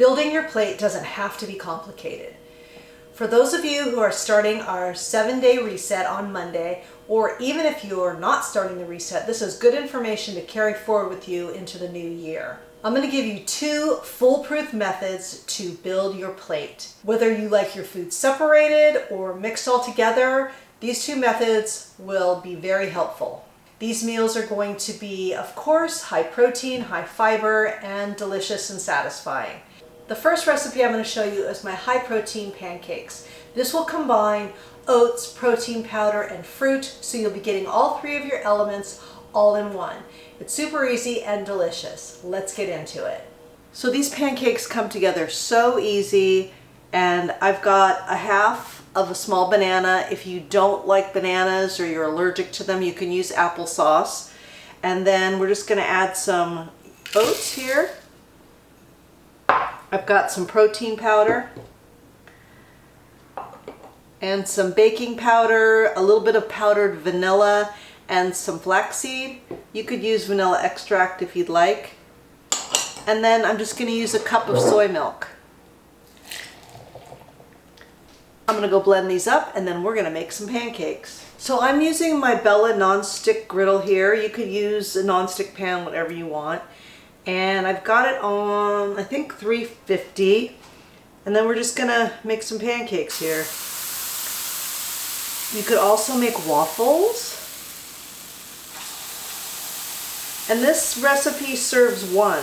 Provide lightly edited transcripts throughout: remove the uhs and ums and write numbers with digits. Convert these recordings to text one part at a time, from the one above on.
Building your plate doesn't have to be complicated. For those of you who are starting our 7-day reset on Monday, or even if you're not starting the reset, this is good information to carry forward with you into the new year. I'm going to give you 2 foolproof methods to build your plate. Whether you like your food separated or mixed all together, these 2 methods will be very helpful. These meals are going to be, of course, high protein, high fiber, and delicious and satisfying. The first recipe I'm going to show you is my high protein pancakes. This will combine oats, protein powder, and fruit, so you'll be getting all 3 of your elements all in one. It's super easy and delicious. Let's get into it. So these pancakes come together so easy, and I've got a half of a small banana. If you don't like bananas or you're allergic to them, you can use applesauce. And then we're just going to add some oats here. I've got some protein powder and some baking powder, a little bit of powdered vanilla, and some flaxseed. You could use vanilla extract if you'd like. And then I'm just going to use a cup of soy milk. I'm going to go blend these up, and then we're going to make some pancakes. So I'm using my Bella non-stick griddle here. You could use a non-stick pan, whatever you want. And I've got it on, I think, 350. And then we're just going to make some pancakes here. You could also make waffles. And this recipe serves 1.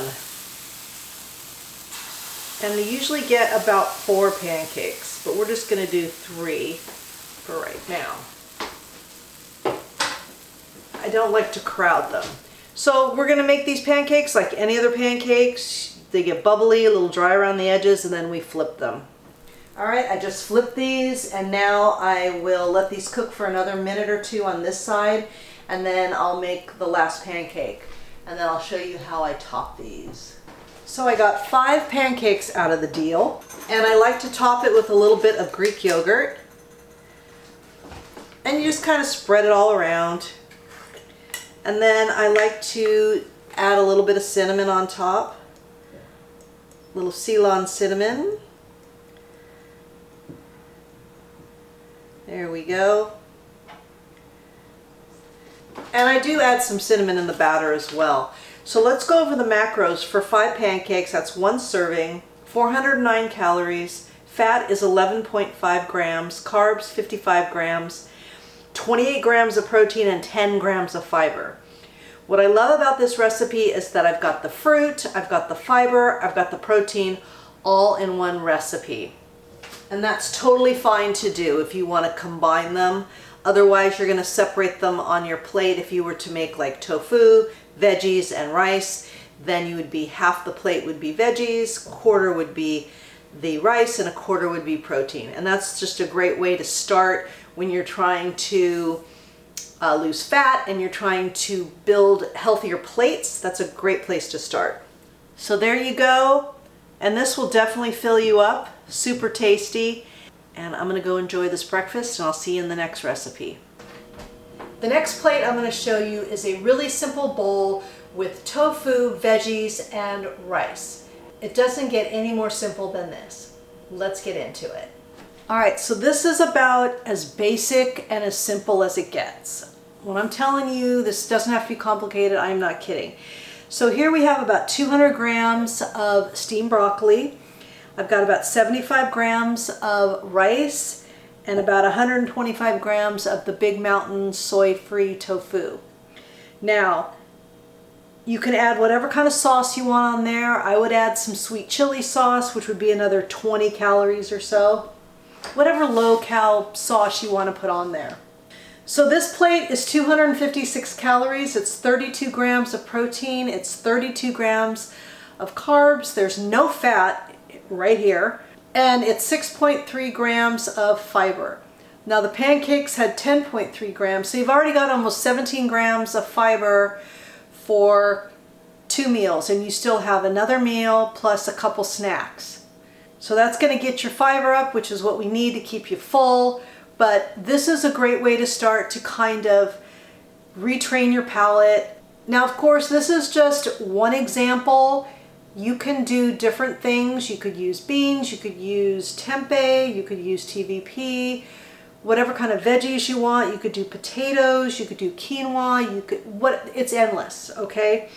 And they usually get about 4 pancakes, but we're just going to do 3 for right now. I don't like to crowd them. So we're going to make these pancakes like any other pancakes. They get bubbly, a little dry around the edges, and then we flip them. All right, I just flipped these, and now I will let these cook for another minute or 2 on this side, and then I'll make the last pancake, and then I'll show you how I top these. So I got 5 pancakes out of the deal, and I like to top it with a little bit of Greek yogurt, and you just kind of spread it all around. And then I like to add a little bit of cinnamon on top, a little Ceylon cinnamon. There we go. And I do add some cinnamon in the batter as well. So let's go over the macros for 5 pancakes. That's 1 serving, 409 calories, fat is 11.5 grams, carbs 55 grams, 28 grams of protein, and 10 grams of fiber. What I love about this recipe is that I've got the fruit, I've got the fiber, I've got the protein all in one recipe. And that's totally fine to do if you want to combine them. Otherwise, you're going to separate them on your plate. If you were to make like tofu, veggies, and rice, then you would be half the plate would be veggies, quarter would be the rice, and a quarter would be protein. And that's just a great way to start when you're trying to lose fat and you're trying to build healthier plates. That's a great place to start. So there you go. And this will definitely fill you up. Super tasty. And I'm going to go enjoy this breakfast, and I'll see you in the next recipe. The next plate I'm going to show you is a really simple bowl with tofu, veggies, and rice. It doesn't get any more simple than this. Let's get into it. All right, so this is about as basic and as simple as it gets. When I'm telling you this doesn't have to be complicated, I'm not kidding. So here we have about 200 grams of steamed broccoli. I've got about 75 grams of rice and about 125 grams of the Big Mountain soy-free tofu. Now, you can add whatever kind of sauce you want on there. I would add some sweet chili sauce, which would be another 20 calories or so. Whatever low-cal sauce you want to put on there. So this plate is 256 calories. It's 32 grams of protein. It's 32 grams of carbs. There's no fat right here. And it's 6.3 grams of fiber. Now the pancakes had 10.3 grams, so you've already got almost 17 grams of fiber for 2 meals, and you still have another meal plus a couple snacks. So that's going to get your fiber up, which is what we need to keep you full. But this is a great way to start to kind of retrain your palate. Now, of course, this is just one example. You can do different things. You could use beans, you could use tempeh, you could use TVP, whatever kind of veggies you want. You could do potatoes, you could do quinoa, it's endless, okay?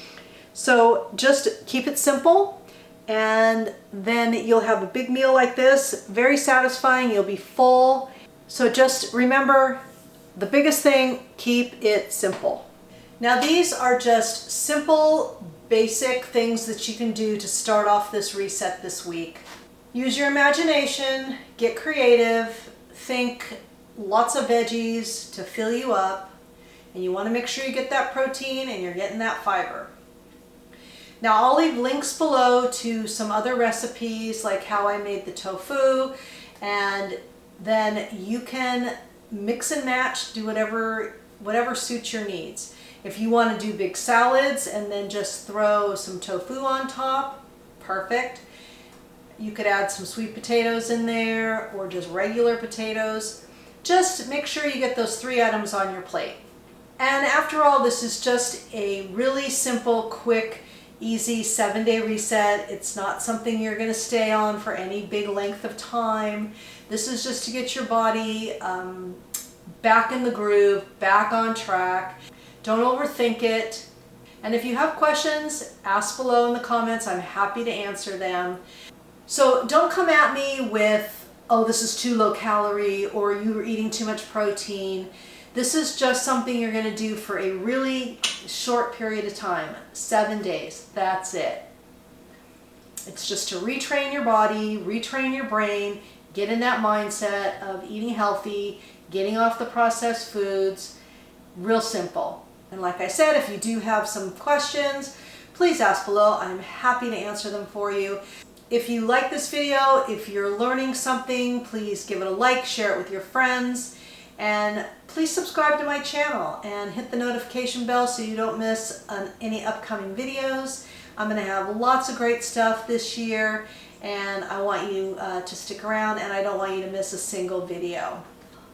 So just keep it simple, and then you'll have a big meal like this, very satisfying, you'll be full. So just remember, the biggest thing, keep it simple. Now these are just simple, basic things that you can do to start off this reset this week. Use your imagination, get creative, think lots of veggies to fill you up, and you want to make sure you get that protein and you're getting that fiber. Now I'll leave links below to some other recipes like how I made the tofu, and then you can mix and match, do whatever suits your needs. If you want to do big salads and then just throw some tofu on top, perfect. You could add some sweet potatoes in there or just regular potatoes. Just make sure you get those 3 items on your plate. And after all, this is just a really simple, quick, easy 7-day reset. It's not something you're going to stay on for any big length of time. This is just to get your body back in the groove, back on track. Don't overthink it. And if you have questions, ask below in the comments. I'm happy to answer them. So don't come at me with, oh, this is too low calorie or you were eating too much protein. This is just something you're going to do for a really short period of time, 7 days. That's it. It's just to retrain your body, retrain your brain, get in that mindset of eating healthy, getting off the processed foods. Real simple. And like I said, if you do have some questions, please ask below. I'm happy to answer them for you. If you like this video, if you're learning something, please give it a like, share it with your friends, and please subscribe to my channel and hit the notification bell so you don't miss any upcoming videos. I'm going to have lots of great stuff this year, and I want you to stick around, and I don't want you to miss a single video.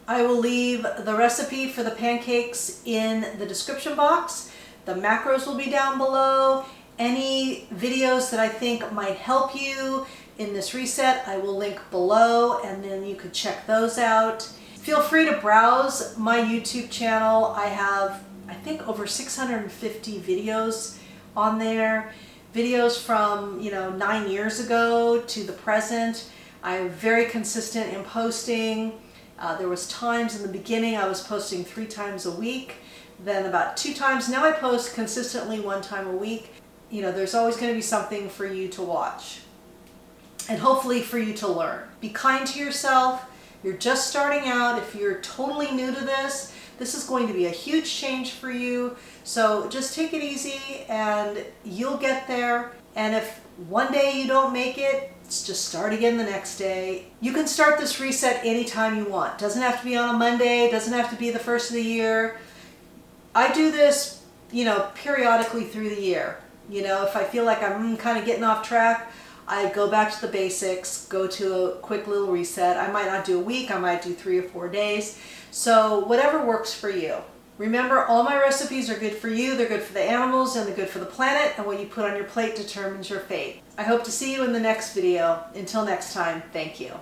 I will leave the recipe for the pancakes in the description box. The macros will be down below. Any videos that I think might help you in this reset, I will link below, and then you could check those out. Feel free to browse my YouTube channel. I have, I think, over 650 videos on there. Videos from, 9 years ago to the present. I'm very consistent in posting. There was times in the beginning I was posting 3 times a week, then about 2 times. Now I post consistently 1 time a week. There's always going to be something for you to watch and hopefully for you to learn. Be kind to yourself. You're just starting out. If you're totally new to this, this is going to be a huge change for you. So just take it easy and you'll get there. And if one day you don't make it, just start again the next day. You can start this reset anytime you want. Doesn't have to be on a Monday, doesn't have to be the first of the year. I do this, periodically through the year. If I feel like I'm kind of getting off track, I go back to the basics, go to a quick little reset. I might not do a week, I might do 3 or 4 days. So whatever works for you. Remember, all my recipes are good for you, they're good for the animals, and they're good for the planet, and what you put on your plate determines your fate. I hope to see you in the next video. Until next time, thank you.